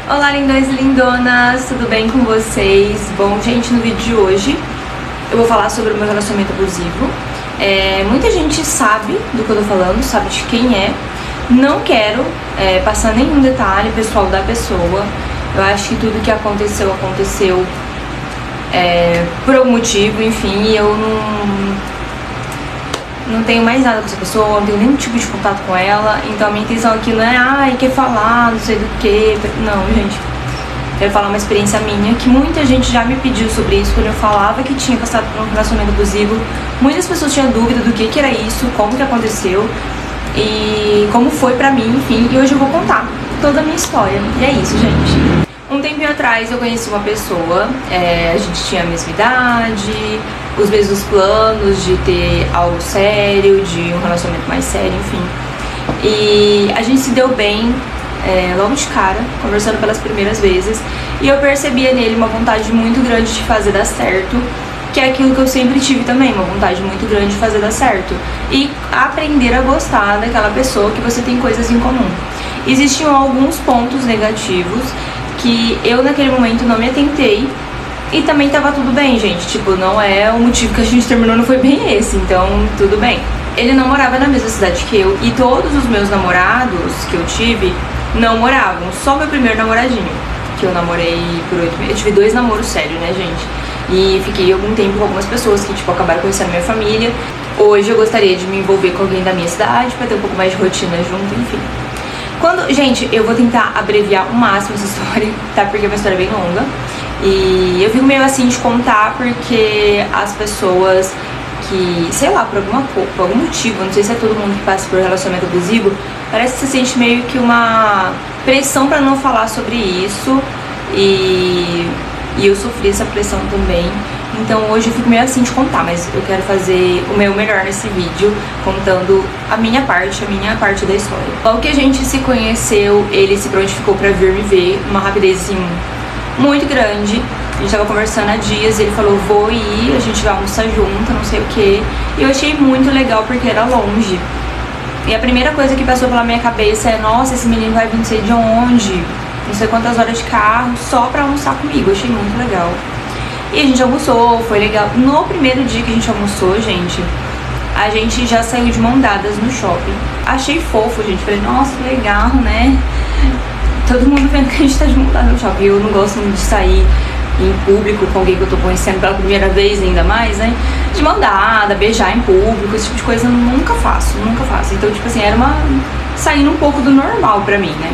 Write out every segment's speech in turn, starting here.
Olá, lindões e lindonas, tudo bem com vocês? Bom, gente, no vídeo de hoje eu vou falar sobre o meu relacionamento abusivo. Muita gente sabe do que eu tô falando, sabe de quem é. Não quero passar nenhum detalhe pessoal da pessoa. Eu acho que tudo que aconteceu por algum motivo, enfim, e eu não tenho mais nada com essa pessoa, não tenho nenhum tipo de contato com ela. Então a minha intenção aqui não é, quer falar, não sei do que. Não, gente. Quero falar uma experiência minha, que muita gente já me pediu sobre isso. Quando eu falava que tinha passado por um relacionamento abusivo, muitas pessoas tinham dúvida do que era isso, como que aconteceu e como foi pra mim, enfim. E hoje eu vou contar toda a minha história. E é isso, gente. Um tempinho atrás eu conheci uma pessoa, a gente tinha a mesma idade, os mesmos planos de ter algo sério, de um relacionamento mais sério, enfim. E a gente se deu bem logo de cara, conversando pelas primeiras vezes. E eu percebia nele uma vontade muito grande de fazer dar certo, que é aquilo que eu sempre tive também, uma vontade muito grande de fazer dar certo. E aprender a gostar daquela pessoa que você tem coisas em comum. Existiam alguns pontos negativos que eu naquele momento não me atentei. E também tava tudo bem, gente. Tipo, não é o motivo que a gente terminou, não foi bem esse. Então, tudo bem. Ele não morava na mesma cidade que eu. E todos os meus namorados que eu tive não moravam. Só meu primeiro namoradinho, que eu namorei por 8 meses. Eu tive 2 namoros sérios, né, gente? E fiquei algum tempo com algumas pessoas que, tipo, acabaram conhecendo a minha família. Hoje eu gostaria de me envolver com alguém da minha cidade pra ter um pouco mais de rotina junto, enfim. Gente, eu vou tentar abreviar o máximo essa história, tá? Porque é uma história bem longa. E eu fico meio assim de contar porque as pessoas que, sei lá, por algum motivo, não sei se é todo mundo que passa por relacionamento abusivo, parece que você sente meio que uma pressão pra não falar sobre isso. E eu sofri essa pressão também. Então hoje eu fico meio assim de contar, mas eu quero fazer o meu melhor nesse vídeo, contando a minha parte da história. Logo que a gente se conheceu, ele se prontificou pra vir me ver, uma rapidez assim muito grande. A gente tava conversando há dias, ele falou, vou ir, a gente vai almoçar junto, não sei o que. E eu achei muito legal porque era longe. E a primeira coisa que passou pela minha cabeça é, nossa, esse menino vai vir não sei de onde, não sei quantas horas de carro, só pra almoçar comigo. Eu achei muito legal. E a gente almoçou, foi legal. No primeiro dia que a gente almoçou, gente, a gente já saiu de mão dadas no shopping. Achei fofo, gente. Falei, nossa, que legal, né? Todo mundo vendo que a gente tá de mão dada no shopping. Eu não gosto muito de sair em público com alguém que eu tô conhecendo pela primeira vez, ainda mais, né? De mão dada, beijar em público, esse tipo de coisa eu nunca faço. Então, tipo assim, era saindo um pouco do normal pra mim, né?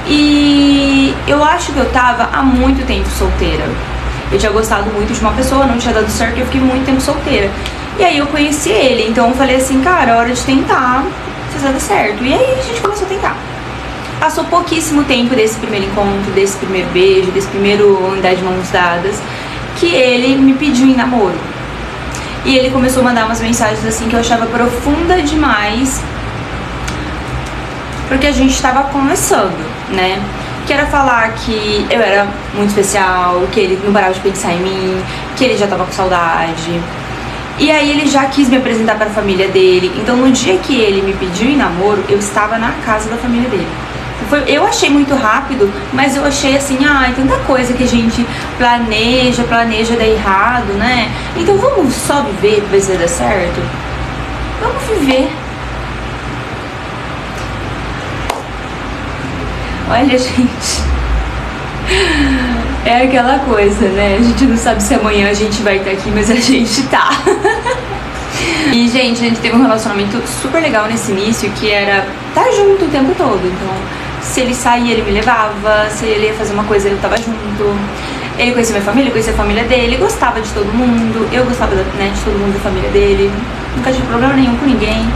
E eu acho que eu tava há muito tempo solteira. Eu tinha gostado muito de uma pessoa, não tinha dado certo e eu fiquei muito tempo solteira. E aí eu conheci ele, então eu falei assim, cara, é hora de tentar fazer dar certo. E aí a gente começou a tentar. Passou pouquíssimo tempo desse primeiro encontro, desse primeiro beijo, desse primeiro andar de mãos dadas, que ele me pediu em namoro. E ele começou a mandar umas mensagens assim que eu achava profunda demais, porque a gente tava começando, né? Que era falar que eu era muito especial, que ele não parava de pensar em mim, que ele já tava com saudade. E aí ele já quis me apresentar pra família dele. Então no dia que ele me pediu em namoro, eu estava na casa da família dele. Eu achei muito rápido, mas eu achei assim, tanta coisa que a gente planeja dar errado, né? Então vamos só viver pra ver se vai dar certo? Vamos viver. Olha, gente, é aquela coisa, né? A gente não sabe se amanhã a gente vai estar aqui, mas a gente tá. E, gente, a gente teve um relacionamento super legal nesse início, que era estar junto o tempo todo. Então, se ele saía, ele me levava, se ele ia fazer uma coisa, eu tava junto. Ele conhecia minha família, eu conhecia a família dele, gostava de todo mundo, eu gostava, né, de todo mundo da família dele. Nunca tive problema nenhum com ninguém.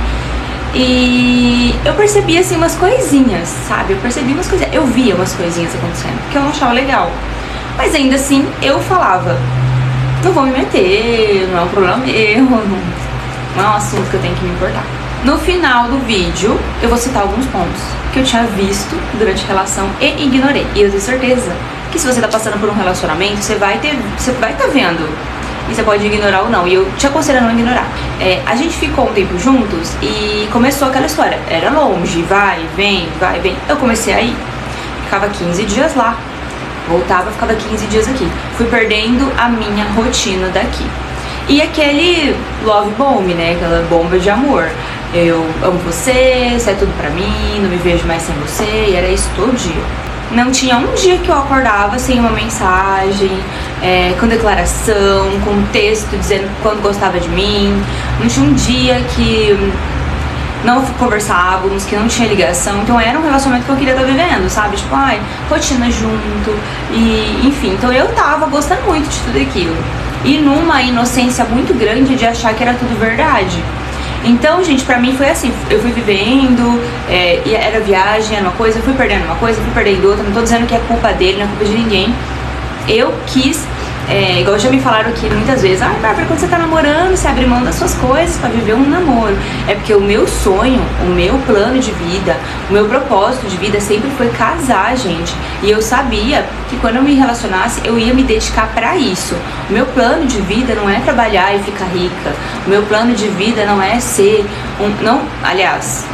E eu percebia assim umas coisinhas, sabe? Eu via umas coisinhas acontecendo que eu não achava legal. Mas ainda assim eu falava, não vou me meter, não é um problema meu, não é um assunto que eu tenho que me importar. No final do vídeo eu vou citar alguns pontos que eu tinha visto durante a relação e ignorei. E eu tenho certeza que se você tá passando por um relacionamento, você vai tá vendo. E você pode ignorar ou não. E eu te aconselho a não ignorar. A gente ficou um tempo juntos e começou aquela história. Era longe, vai, vem. Eu comecei a ir. ficava 15 dias lá. Voltava, ficava 15 dias aqui. Fui perdendo a minha rotina daqui. E aquele love bomb, né? Aquela bomba de amor. Eu amo você, é tudo pra mim, não me vejo mais sem você. E era isso todo dia. Não tinha um dia que eu acordava sem uma mensagem, com declaração, com texto dizendo quanto gostava de mim. Não tinha um dia que não conversávamos, que não tinha ligação. Então era um relacionamento que eu queria estar vivendo, sabe? Tipo, ai, rotina junto, e enfim. Então eu tava gostando muito de tudo aquilo. E numa inocência muito grande de achar que era tudo verdade. Então, gente, pra mim foi assim, eu fui vivendo, e era viagem, era uma coisa, fui perdendo uma coisa, fui perdendo outra. Não tô dizendo que é culpa dele, não é culpa de ninguém. Eu quis, igual já me falaram aqui muitas vezes, Bárbara, quando você tá namorando, você abre mão das suas coisas pra viver um namoro. É porque o meu sonho, o meu plano de vida, o meu propósito de vida sempre foi casar, gente. E eu sabia que quando eu me relacionasse, eu ia me dedicar pra isso. O meu plano de vida não é trabalhar e ficar rica. O meu plano de vida não é ser aliás,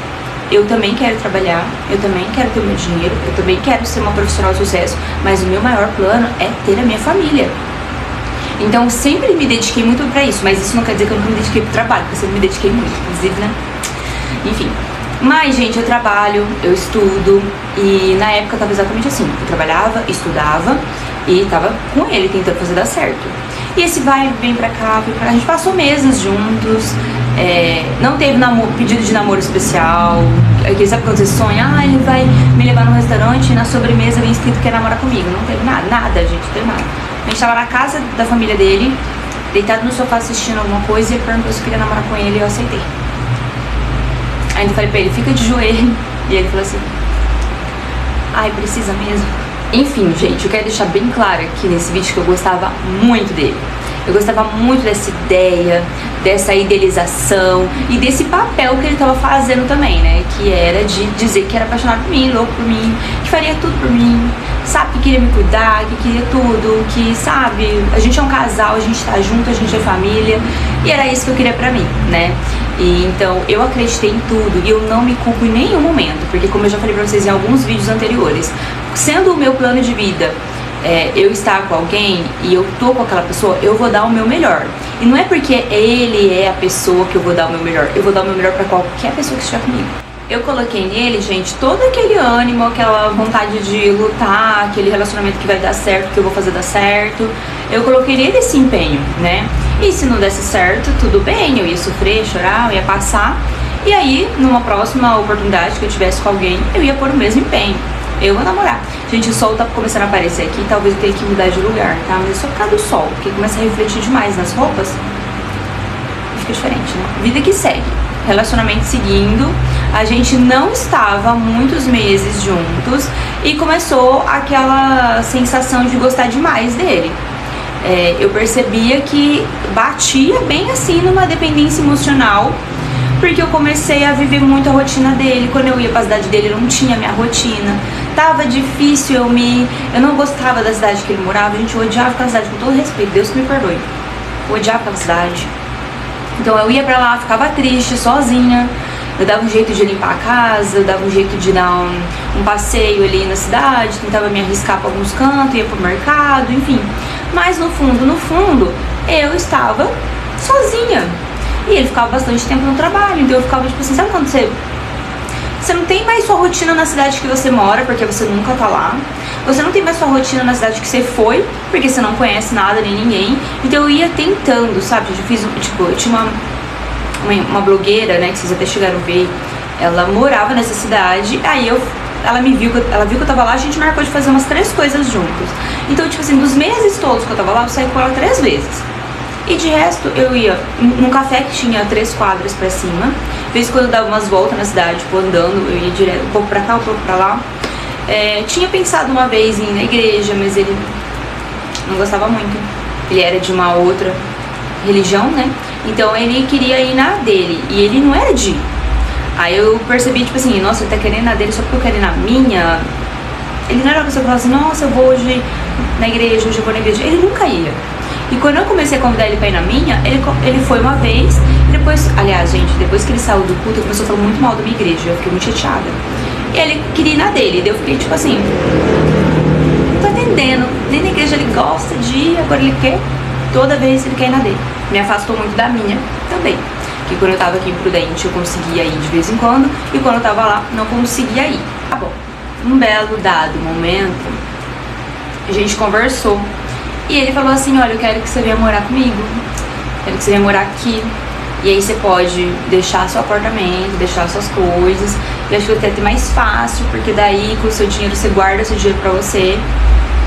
eu também quero trabalhar, eu também quero ter o meu dinheiro, eu também quero ser uma profissional de sucesso, mas o meu maior plano é ter a minha família. Então eu sempre me dediquei muito pra isso, mas isso não quer dizer que eu nunca me dediquei pro trabalho, porque eu sempre me dediquei muito, inclusive, né? Enfim. Mas, gente, eu trabalho, eu estudo, e na época eu tava exatamente assim. Eu trabalhava, estudava e tava com ele tentando fazer dar certo. E esse vai, vem pra cá, vem pra cá. A gente passou meses juntos, não teve pedido de namoro especial. Sabe quando você sonha, ele vai me levar num restaurante e na sobremesa vem escrito que quer namorar comigo. Não teve nada, gente, não teve nada. A gente tava na casa da família dele, deitado no sofá assistindo alguma coisa, e ele perguntou se eu queria namorar com ele e eu aceitei. Aí eu falei pra ele, fica de joelho. E ele falou assim, precisa mesmo? Enfim, gente, eu quero deixar bem claro aqui nesse vídeo que eu gostava muito dele. Eu gostava muito dessa ideia, dessa idealização e desse papel que ele tava fazendo também, né? Que era de dizer que era apaixonado por mim, louco por mim, que faria tudo por mim, sabe? Que queria me cuidar, que queria tudo, que, sabe? A gente é um casal, a gente tá junto, a gente é família. E era isso que eu queria pra mim, né? E então eu acreditei em tudo e eu não me culpo em nenhum momento, porque como eu já falei pra vocês em alguns vídeos anteriores, sendo o meu plano de vida eu estar com alguém e eu tô com aquela pessoa, eu vou dar o meu melhor. E não é porque ele é a pessoa que eu vou dar o meu melhor, eu vou dar o meu melhor pra qualquer pessoa que estiver comigo. Eu coloquei nele, gente, todo aquele ânimo, aquela vontade de lutar, aquele relacionamento que vai dar certo, que eu vou fazer dar certo. Eu coloquei nele esse empenho, né? E se não desse certo, tudo bem, eu ia sofrer, chorar, eu ia passar. E aí, numa próxima oportunidade que eu tivesse com alguém, eu ia pôr o mesmo empenho. Eu vou namorar. Gente, o sol tá começando a aparecer aqui, talvez eu tenha que mudar de lugar, tá? Mas é só por causa do sol, porque começa a refletir demais nas roupas. E fica diferente, né? Vida que segue. Relacionamento seguindo. A gente não estava há muitos meses juntos e começou aquela sensação de gostar demais dele. Eu percebia que batia bem assim numa dependência emocional, porque eu comecei a viver muito a rotina dele. Quando eu ia pra cidade dele, eu não tinha minha rotina. Tava difícil eu não gostava da cidade que ele morava. A gente odiava aquela cidade, com todo respeito, Deus que me perdoe. Eu odiava aquela cidade. Então eu ia pra lá, ficava triste, sozinha. Eu dava um jeito de limpar a casa, eu dava um jeito de dar um passeio ali na cidade, tentava me arriscar pra alguns cantos, ia pro mercado, enfim. Mas no fundo, eu estava sozinha. E ele ficava bastante tempo no trabalho, então eu ficava tipo assim, sabe quando você não tem mais sua rotina na cidade que você mora, porque você nunca tá lá. Você não tem mais sua rotina na cidade que você foi, porque você não conhece nada nem ninguém. Então eu ia tentando, sabe? Eu tinha uma blogueira, né, que vocês até chegaram a ver. Ela morava nessa cidade, aí ela viu que eu tava lá, a gente marcou de fazer umas 3 coisas juntos. Então, tipo assim, dos meses todos que eu tava lá, eu saí com ela 3 vezes. E de resto, eu ia num café que tinha 3 quadras pra cima. De vez em quando eu dava umas voltas na cidade, tipo, andando, eu ia direto, um pouco pra cá, um pouco pra lá. Tinha pensado uma vez em ir na igreja, mas ele não gostava muito. Ele era de uma outra religião, né? Então ele queria ir na dele, e ele não era de ir. Aí eu percebi, tipo assim, nossa, ele tá querendo na dele só porque eu quero ir na minha. Ele não era uma pessoa que falava assim, nossa, eu vou hoje na igreja, hoje eu vou na igreja. Ele nunca ia. E quando eu comecei a convidar ele pra ir na minha, ele foi uma vez, e depois, aliás, gente, depois que ele saiu do culto, ele começou a falar muito mal da minha igreja, eu fiquei muito chateada. E ele queria ir na dele. Daí eu fiquei tipo assim, não tô entendendo. Nem na igreja ele gosta de ir, agora ele quer. Toda vez ele quer ir na dele. Me afastou muito da minha também. Que quando eu tava aqui em Prudente eu conseguia ir de vez em quando. E quando eu tava lá, não conseguia ir. Tá bom. Um belo dado momento, a gente conversou. E ele falou assim, olha, eu quero que você venha morar comigo. Quero que você venha morar aqui. E aí você pode deixar seu apartamento, deixar suas coisas. E acho que vai até mais fácil, porque daí com o seu dinheiro você guarda seu dinheiro pra você.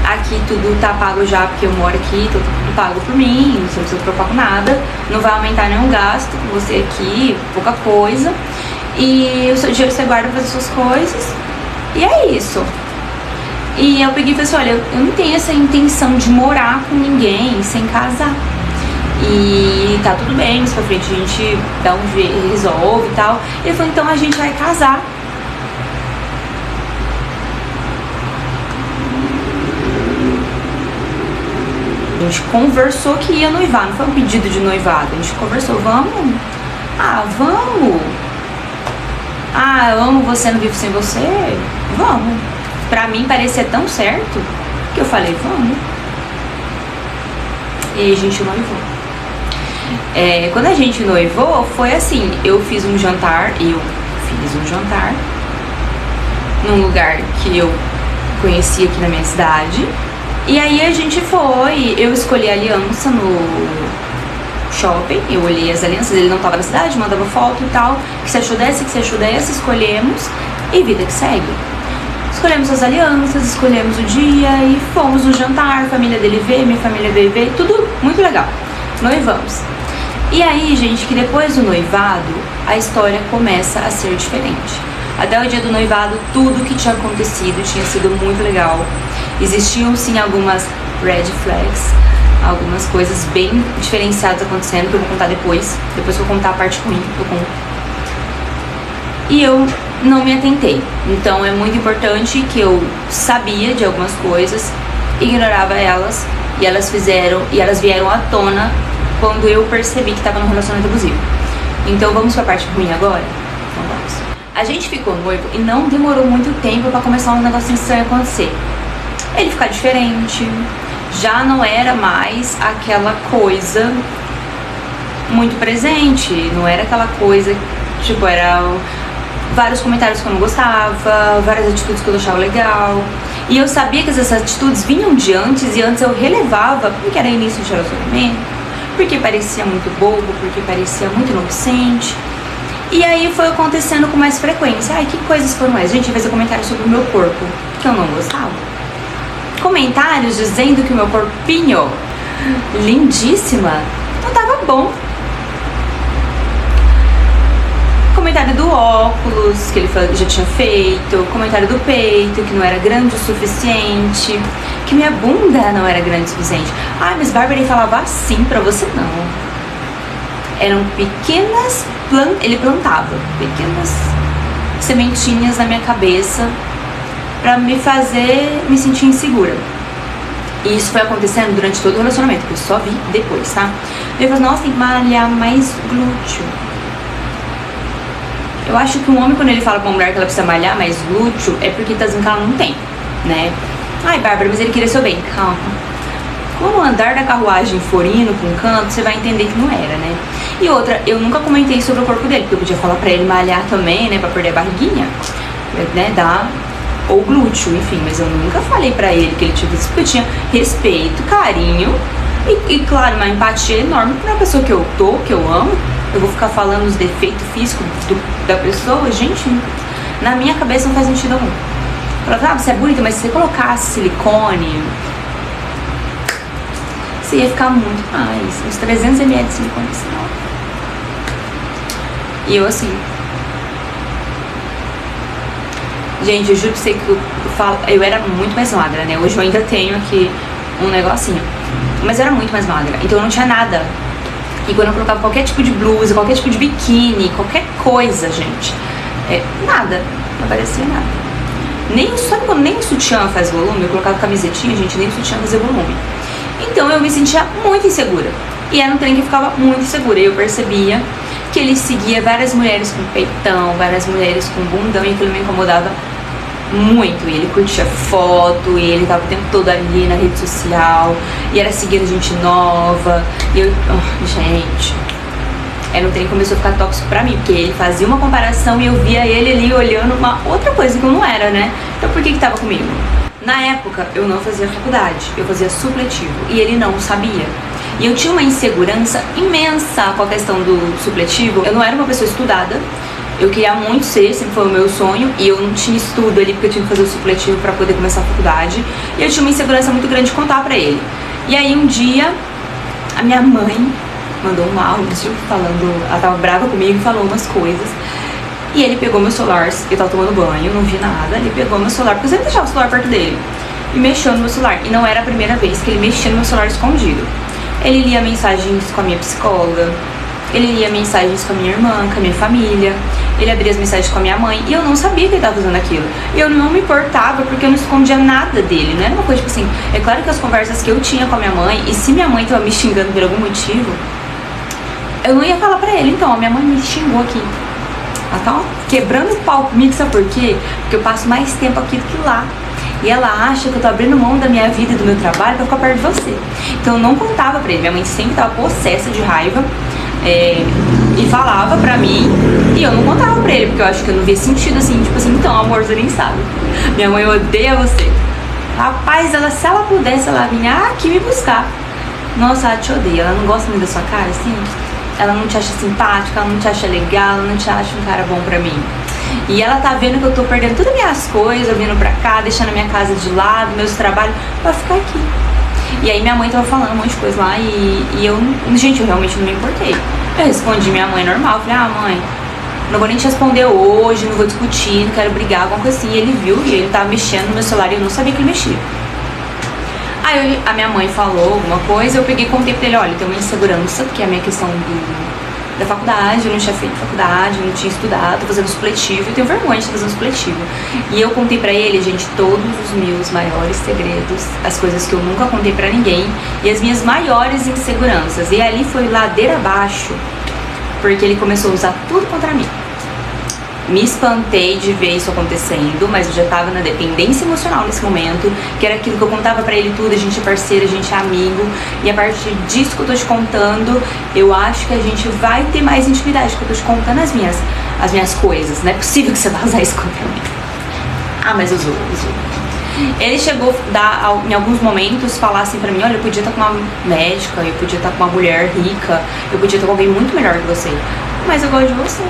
Aqui tudo tá pago já, porque eu moro aqui, então tá tudo pago por mim, não precisa se preocupar com nada. Não vai aumentar nenhum gasto com você aqui, pouca coisa. E o seu dinheiro você guarda pra fazer suas coisas. E é isso. E eu peguei e falei assim, olha, eu não tenho essa intenção de morar com ninguém sem casar. E tá tudo bem, mais pra frente a gente dá um jeito, resolve e tal. Ele falou, então a gente vai casar. A gente conversou que ia noivar, não foi um pedido de noivado. A gente conversou, vamos? Ah, vamos. Ah, eu amo você, não vivo sem você? Vamos. Pra mim parecia tão certo que eu falei, vamos. E aí a gente noivou. Quando a gente noivou, foi assim, eu fiz um jantar num lugar que eu conheci aqui na minha cidade. E aí a gente foi, eu escolhi a aliança no shopping, eu olhei as alianças, ele não tava na cidade, mandava foto e tal, que você achou dessa, que você achou dessa, escolhemos e vida que segue. Escolhemos as alianças, escolhemos o dia e fomos no jantar, a família dele veio, minha família dele veio, tudo muito legal. Noivamos. E aí, gente, que depois do noivado, a história começa a ser diferente. Até o dia do noivado, tudo que tinha acontecido tinha sido muito legal. Existiam, sim, algumas red flags, algumas coisas bem diferenciadas acontecendo, que eu vou contar depois. Depois que eu contar a parte ruim, eu conto. E eu não me atentei. Então é muito importante que eu sabia de algumas coisas, ignorava elas, e elas vieram à tona quando eu percebi que estava num relacionamento abusivo. Então vamos pra parte ruim agora? Então vamos. A gente ficou noivo e não demorou muito tempo pra começar um negocinho estranho acontecer. Ele ficar diferente, já não era mais aquela coisa muito presente, não era aquela coisa, tipo, era vários comentários que eu não gostava, várias atitudes que eu achava legal. E eu sabia que essas atitudes vinham de antes, e antes eu relevava porque era início de relacionamento, porque parecia muito bobo, porque parecia muito inocente. E aí foi acontecendo com mais frequência. Ai, que coisas foram essas? Gente, fez comentários sobre o meu corpo, que eu não gostava. Comentários dizendo que o meu corpinho, lindíssima, não tava bom. Comentário do óculos, que ele já tinha feito. Comentário do peito, que não era grande o suficiente. Que minha bunda não era grande o suficiente. Ah, mas Bárbara, ele falava assim pra você? Não. Eram pequenas ele plantava pequenas sementinhas na minha cabeça pra me fazer me sentir insegura. E isso foi acontecendo durante todo o relacionamento, que eu só vi depois, tá? Ele falou, nossa, tem que malhar mais glúteo. Eu acho que um homem, quando ele fala pra uma mulher que ela precisa malhar mais glúteo, é porque tá dizendo que ela não tem, né? Ai, Bárbara, mas ele queria seu bem. Calma. Quando o andar da carruagem for indo pra um canto, você vai entender que não era, né? E outra, eu nunca comentei sobre o corpo dele, porque eu podia falar pra ele malhar também, né? Pra perder a barriguinha, né? Ou glúteo, enfim. Mas eu nunca falei pra ele que ele tinha isso, porque eu tinha respeito, carinho e claro, uma empatia enorme pra uma pessoa que eu amo. Eu vou ficar falando os defeitos físicos da pessoa, gente, na minha cabeça não faz sentido algum. Falava, você é bonita, mas se você colocasse silicone, você ia ficar muito mais, uns 300 ml de silicone, senão. E eu assim, gente, eu juro pra você que eu era muito mais magra, né? Hoje eu ainda tenho aqui um negocinho, mas eu era muito mais magra, então eu não tinha nada. E quando eu colocava qualquer tipo de blusa, qualquer tipo de biquíni, qualquer coisa, gente, nada, não aparecia nada. Sabe quando nem o sutiã faz volume? Eu colocava camisetinha, gente, nem o sutiã fazia volume. Então eu me sentia muito insegura. E era um trem que eu ficava muito insegura. E eu percebia que ele seguia várias mulheres com peitão, várias mulheres com bundão, e aquilo me incomodava muito, e ele curtia foto, e ele tava o tempo todo ali na rede social, e era seguindo gente nova, e eu, gente, no trem começou a ficar tóxico pra mim, porque ele fazia uma comparação e eu via ele ali olhando uma outra coisa que eu não era, né? Então por que tava comigo? Na época, eu não fazia faculdade, eu fazia supletivo, e ele não sabia. E eu tinha uma insegurança imensa com a questão do supletivo. Eu não era uma pessoa estudada, eu queria muito ser, sempre foi o meu sonho, e eu não tinha estudo ali porque eu tinha que fazer o supletivo pra poder começar a faculdade. E eu tinha uma insegurança muito grande de contar pra ele. E aí um dia, a minha mãe mandou um áudio falando, ela tava brava comigo e falou umas coisas. E ele pegou meu celular, eu tava tomando banho, não vi nada, ele pegou meu celular, porque eu sempre deixava o celular perto dele, e mexeu no meu celular. E não era a primeira vez que ele mexia no meu celular escondido. Ele lia mensagens com a minha psicóloga, ele lia mensagens com a minha irmã, com a minha família, ele abria as mensagens com a minha mãe, e eu não sabia que ele tava fazendo aquilo. E eu não me importava, porque eu não escondia nada dele, não era uma coisa tipo assim, é claro que as conversas que eu tinha com a minha mãe, e se minha mãe tava me xingando por algum motivo, eu não ia falar pra ele. Então, a minha mãe me xingou aqui. Ela tá quebrando o pau comigo, sabe por quê? Porque eu passo mais tempo aqui do que lá. E ela acha que eu tô abrindo mão da minha vida e do meu trabalho pra ficar perto de você. Então eu não contava pra ele. Minha mãe sempre tava possessa de raiva e falava pra mim, e eu não contava pra ele, porque eu acho que eu não via sentido assim, tipo assim, então amor, você nem sabe. Minha mãe odeia você. Rapaz, se ela pudesse, ela vinha aqui me buscar. Nossa, ela te odeia, ela não gosta muito da sua cara, assim. Ela não te acha simpática, ela não te acha legal, ela não te acha um cara bom pra mim. E ela tá vendo que eu tô perdendo todas as minhas coisas, vindo pra cá, deixando a minha casa de lado, meus trabalhos, pra ficar aqui. E aí minha mãe tava falando um monte de coisa lá e eu, gente, eu realmente não me importei. Eu respondi minha mãe normal, falei, mãe, não vou nem te responder hoje, não vou discutir, não quero brigar, alguma coisa assim. E ele viu e ele tava mexendo no meu celular e eu não sabia que ele mexia. Aí a minha mãe falou alguma coisa, eu peguei e contei pra ele, olha, tem uma insegurança, que é a minha questão da faculdade, eu não tinha feito faculdade, eu não tinha estudado, tô fazendo supletivo, eu tenho vergonha de estar fazendo supletivo. E eu contei pra ele, gente, todos os meus maiores segredos, as coisas que eu nunca contei pra ninguém, e as minhas maiores inseguranças. E ali foi ladeira abaixo, porque ele começou a usar tudo contra mim. Me espantei de ver isso acontecendo, mas eu já tava na dependência emocional nesse momento, que era aquilo que eu contava pra ele tudo, a gente é parceiro, a gente é amigo, e a partir disso que eu tô te contando, eu acho que a gente vai ter mais intimidade, que eu tô te contando as minhas coisas, não é possível que você vá usar isso contra mim. Mas usou. Ele chegou em alguns momentos, falar assim pra mim, olha, eu podia estar com uma médica, eu podia estar com uma mulher rica, eu podia estar com alguém muito melhor que você, mas eu gosto de você.